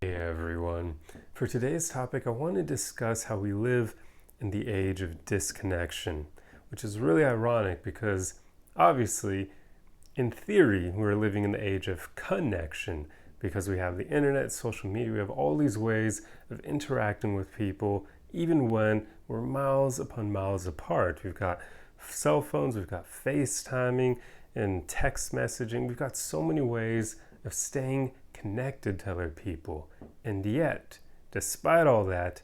Hey everyone. For today's topic, I want to discuss how we live in the age of disconnection, which is really ironic because obviously, in theory, we're living in the age of connection because we have the internet, social media, we have all these ways of interacting with people, even when we're miles upon miles apart. We've got cell phones, we've got FaceTiming and text messaging, we've got so many ways of staying connected to other people. And yet, despite all that,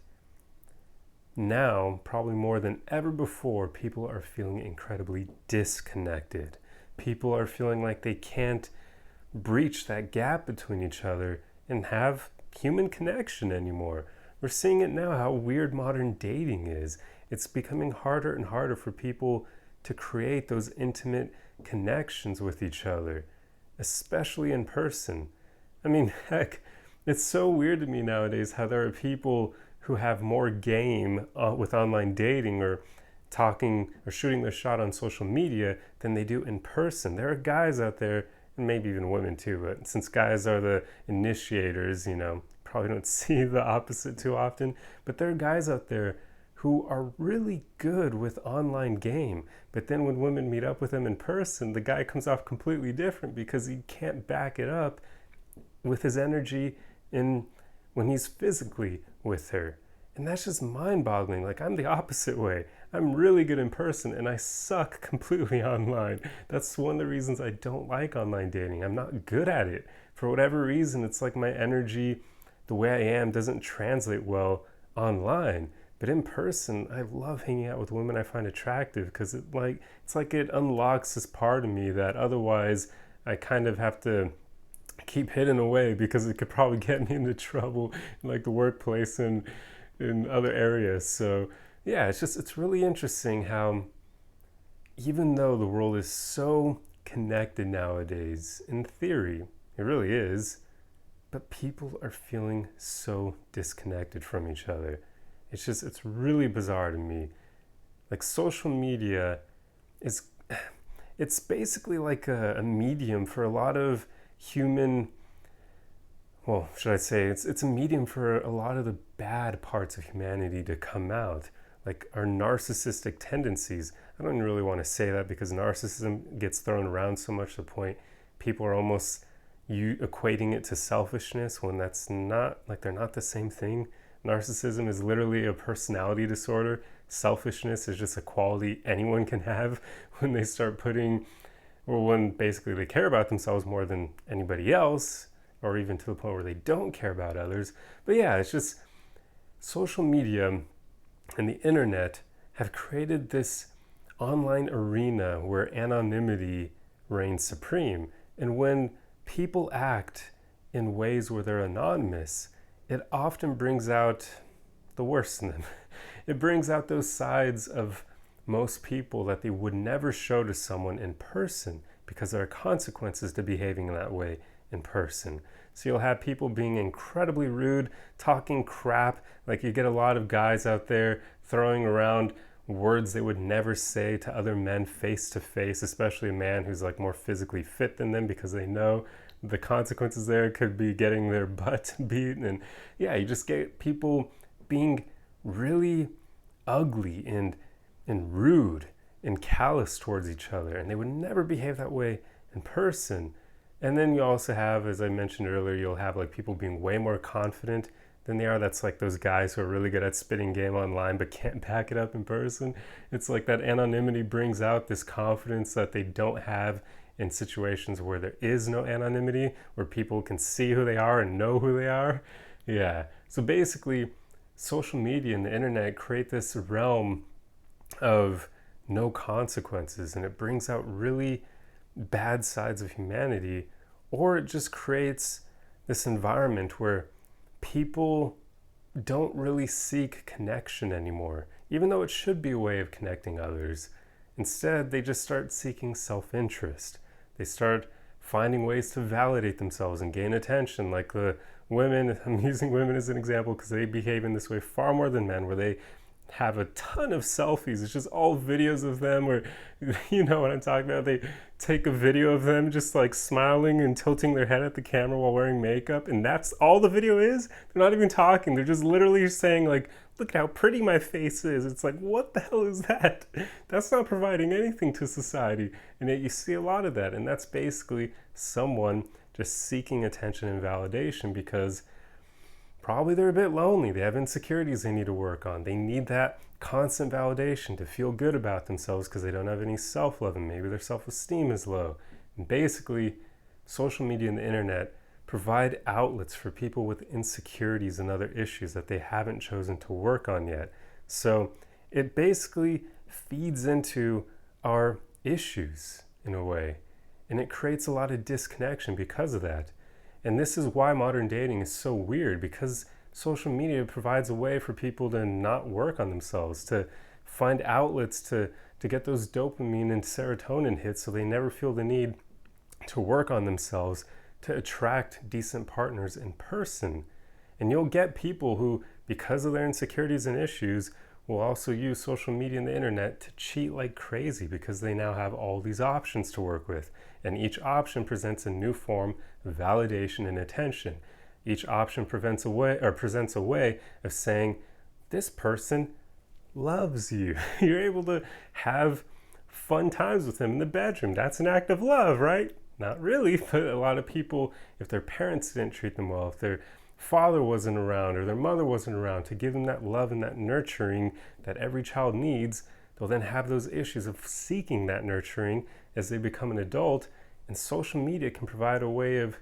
now, probably more than ever before, people are feeling incredibly disconnected. People are feeling like they can't breach that gap between each other and have human connection anymore. We're seeing it now how weird modern dating is. It's becoming harder and harder for people to create those intimate connections with each other, especially in person. I mean, heck, it's so weird to me nowadays how there are people who have more game with online dating or talking or shooting their shot on social media than they do in person. There are guys out there, and maybe even women too, but since guys are the initiators, probably don't see the opposite too often, but there are guys out there who are really good with online game. But then when women meet up with them in person, the guy comes off completely different because he can't back it up with his energy in when he's physically with her. And that's just mind-boggling. Like, I'm the opposite way. I'm really good in person and I suck completely online. That's one of the reasons I don't like online dating. I'm not good at it. For whatever reason, it's like my energy, the way I am, doesn't translate well online. But in person, I love hanging out with women I find attractive because it's like it unlocks this part of me that otherwise I kind of have to keep hidden away because it could probably get me into trouble in like the workplace and in other areas. So yeah, it's really interesting how even though the world is so connected nowadays, in theory, it really is, but people are feeling so disconnected from each other. It's really bizarre to me. Like social media is, it's basically like a medium for a lot of human, well, should I say, it's a medium for a lot of the bad parts of humanity to come out, like our narcissistic tendencies. I don't really want to say that because narcissism gets thrown around so much to the point people are almost equating it to selfishness when that's not, like they're not the same thing. Narcissism is literally a personality disorder. Selfishness is just a quality anyone can have when they start putting, or when basically they care about themselves more than anybody else, or even to the point where they don't care about others. But yeah, it's just social media and the internet have created this online arena where anonymity reigns supreme. And when people act in ways where they're anonymous, it often brings out the worst in them. It brings out those sides of most people that they would never show to someone in person because there are consequences to behaving in that way in person. So you'll have people being incredibly rude, talking crap, like you get a lot of guys out there throwing around words they would never say to other men face to face, especially a man who's like more physically fit than them because they know the consequences there could be getting their butt beat. And yeah, you just get people being really ugly and rude and callous towards each other, and they would never behave that way in person. And then you also have, as I mentioned earlier, you'll have like people being way more confident than they are. That's like those guys who are really good at spitting game online but can't back it up in person. It's like that anonymity brings out this confidence that they don't have in situations where there is no anonymity, where people can see who they are and know who they are. Yeah, so basically social media and the internet create this realm of no consequences, and it brings out really bad sides of humanity, or it just creates this environment where people don't really seek connection anymore, even though it should be a way of connecting others. Instead, they just start seeking self-interest. They start finding ways to validate themselves and gain attention, like the women. I'm using women as an example because they behave in this way far more than men, where they have a ton of selfies. It's just all videos of them, or you know what I'm talking about. They take a video of them just like smiling and tilting their head at the camera while wearing makeup, and that's all the video is. They're not even talking. They're just literally saying like, look at how pretty my face is. It's like, what the hell is that? That's not providing anything to society. And yet you see a lot of that, and that's basically someone just seeking attention and validation because probably they're a bit lonely. They have insecurities they need to work on. They need that constant validation to feel good about themselves because they don't have any self-love, and maybe their self-esteem is low. And basically, social media and the internet provide outlets for people with insecurities and other issues that they haven't chosen to work on yet. So it basically feeds into our issues in a way, and it creates a lot of disconnection because of that. And this is why modern dating is so weird, because social media provides a way for people to not work on themselves, to find outlets to get those dopamine and serotonin hits so they never feel the need to work on themselves, to attract decent partners in person. And you'll get people who, because of their insecurities and issues, will also use social media and the internet to cheat like crazy because they now have all these options to work with. And each option presents a new form of validation and attention. Each option presents a way of saying, this person loves you. You're able to have fun times with them in the bedroom. That's an act of love, right? Not really, but a lot of people, if their parents didn't treat them well, if their father wasn't around or their mother wasn't around to give them that love and that nurturing that every child needs, they'll then have those issues of seeking that nurturing as they become an adult. And social media can provide a way of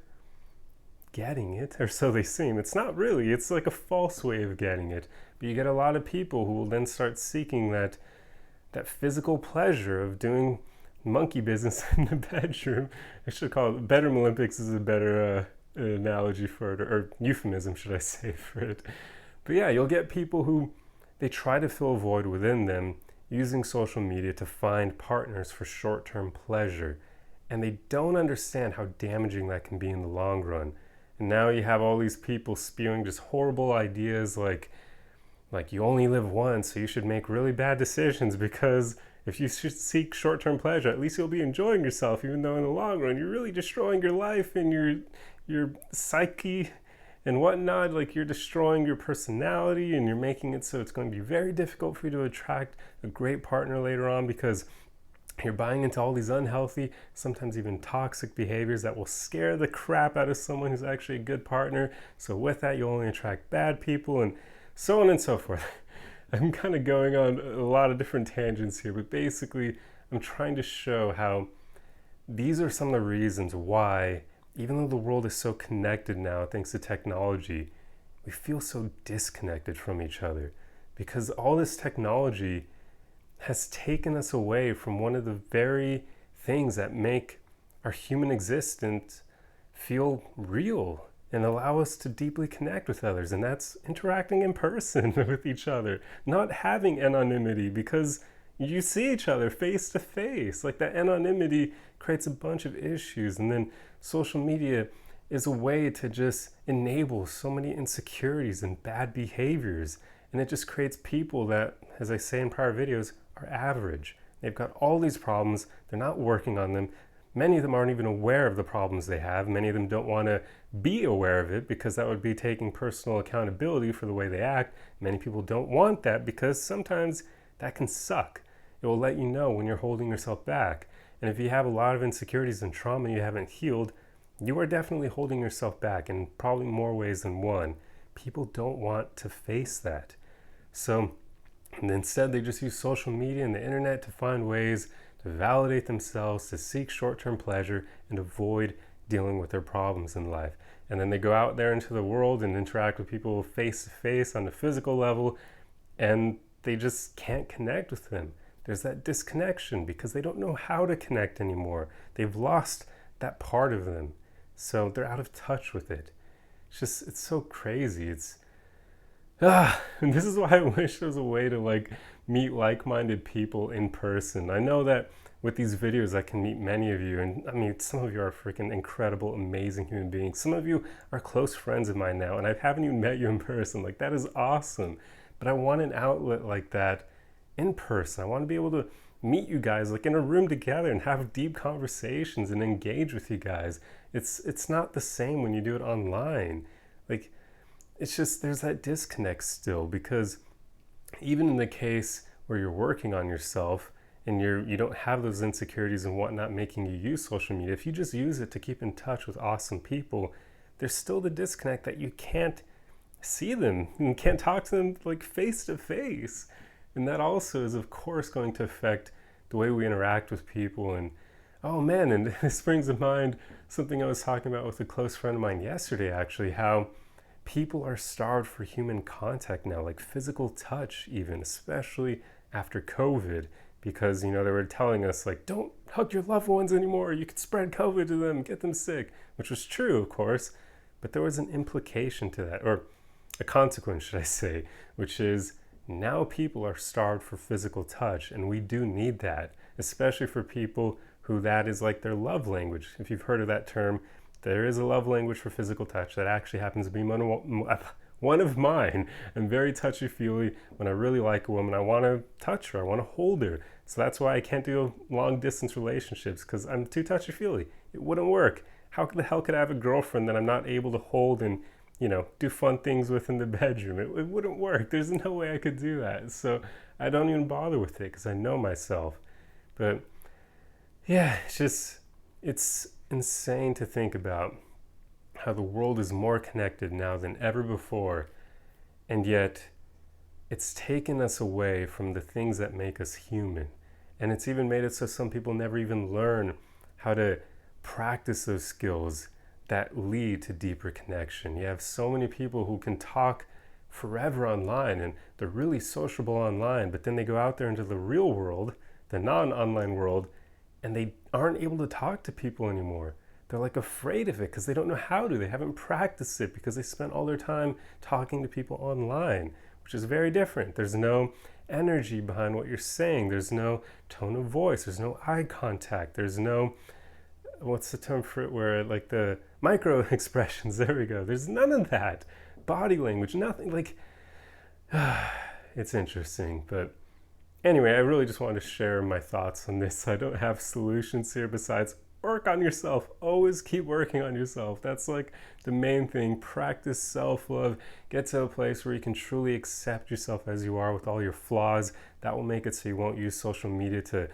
getting it, or so they seem. It's not really, it's like a false way of getting it. But you get a lot of people who will then start seeking that physical pleasure of doing monkey business in the bedroom. I should call it bedroom Olympics is a better analogy for it, or euphemism should I say for it. But yeah, you'll get people who they try to fill a void within them using social media to find partners for short-term pleasure, and they don't understand how damaging that can be in the long run. And now you have all these people spewing just horrible ideas like you only live once, so you should make really bad decisions, because if you seek short-term pleasure, at least you'll be enjoying yourself, even though in the long run you're really destroying your life and your psyche and whatnot. Like, you're destroying your personality, and you're making it so it's going to be very difficult for you to attract a great partner later on, because you're buying into all these unhealthy, sometimes even toxic behaviors that will scare the crap out of someone who's actually a good partner. So with that, you'll only attract bad people, and so on and so forth. I'm kind of going on a lot of different tangents here, but basically I'm trying to show how these are some of the reasons why, even though the world is so connected now thanks to technology, we feel so disconnected from each other, because all this technology has taken us away from one of the very things that make our human existence feel real and allow us to deeply connect with others, and that's interacting in person with each other, not having anonymity, because you see each other face to face. Like, that anonymity creates a bunch of issues, and then social media is a way to just enable so many insecurities and bad behaviors, and it just creates people that, as I say in prior videos, are average. They've got all these problems, they're not working on them. Many of them aren't even aware of the problems they have. Many of them don't want to be aware of it, because that would be taking personal accountability for the way they act. Many people don't want that, because sometimes that can suck. It will let you know when you're holding yourself back. And if you have a lot of insecurities and trauma you haven't healed, you are definitely holding yourself back in probably more ways than one. People don't want to face that. So instead, they just use social media and the internet to find ways to validate themselves, to seek short-term pleasure, and avoid dealing with their problems in life. And then they go out there into the world and interact with people face to face on the physical level, and they just can't connect with them. There's that disconnection because they don't know how to connect anymore. They've lost that part of them, so they're out of touch with it. It's so crazy. And this is why I wish there was a way to meet like-minded people in person. I know that with these videos I can meet many of you, and I mean, some of you are freaking incredible, amazing human beings. Some of you are close friends of mine now, and I haven't even met you in person. Like, that is awesome. but I want an outlet like that in person. I want to be able to meet you guys like in a room together and have deep conversations and engage with you guys. It's not the same when you do it online. Like, it's just, there's that disconnect still, because even in the case where you're working on yourself and you don't have those insecurities and whatnot making you use social media, if you just use it to keep in touch with awesome people, there's still the disconnect that you can't see them and can't talk to them like face to face. And that also is of course going to affect the way we interact with people. And oh man, and this brings to mind something I was talking about with a close friend of mine yesterday, actually, how people are starved for human contact now, like physical touch even, especially after COVID, because they were telling us like, don't hug your loved ones anymore, you could spread COVID to them, get them sick, which was true, of course, but there was an implication to that, or a consequence, should I say, which is now people are starved for physical touch, and we do need that, especially for people who that is like their love language. If you've heard of that term, there is a love language for physical touch that actually happens to be one of mine. I'm very touchy-feely. When I really like a woman, I want to touch her, I want to hold her. So that's why I can't do long-distance relationships, because I'm too touchy-feely. It wouldn't work. How the hell could I have a girlfriend that I'm not able to hold and do fun things with in the bedroom? It wouldn't work. There's no way I could do that. So I don't even bother with it because I know myself. But yeah, it's insane to think about how the world is more connected now than ever before, and yet it's taken us away from the things that make us human. And it's even made it so some people never even learn how to practice those skills that lead to deeper connection. You have so many people who can talk forever online and they're really sociable online, but then they go out there into the real world, the non-online world, and they aren't able to talk to people anymore. They're like afraid of it because they don't know how to. They haven't practiced it because they spent all their time talking to people online, which is very different. There's no energy behind what you're saying. There's no tone of voice. There's no eye contact. There's no, what's the term for it, where like the micro expressions, there we go. There's none of that. Body language, nothing. Like, it's interesting. But anyway, I really just wanted to share my thoughts on this. I don't have solutions here besides work on yourself. Always keep working on yourself. That's like the main thing. Practice self-love. Get to a place where you can truly accept yourself as you are with all your flaws. That will make it so you won't use social media to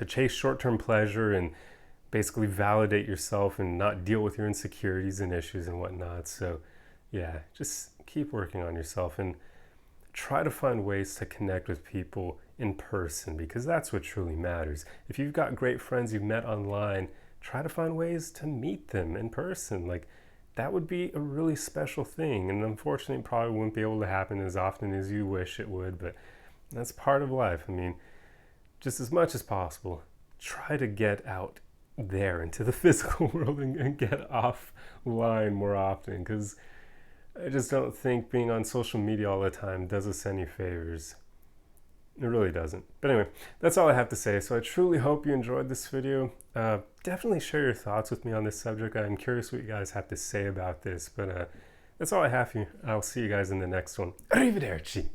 chase short-term pleasure and basically validate yourself and not deal with your insecurities and issues and whatnot. So yeah, just keep working on yourself and try to find ways to connect with people in person, because that's what truly matters. If you've got great friends you've met online, try to find ways to meet them in person. Like, that would be a really special thing, and unfortunately probably wouldn't be able to happen as often as you wish it would, but that's part of life. I mean, just as much as possible, try to get out there into the physical world and get offline more often, because I just don't think being on social media all the time does us any favors. It really doesn't. But anyway, that's all I have to say. So I truly hope you enjoyed this video. Definitely share your thoughts with me on this subject. I'm curious what you guys have to say about this. But that's all I have for you. I'll see you guys in the next one. Arrivederci.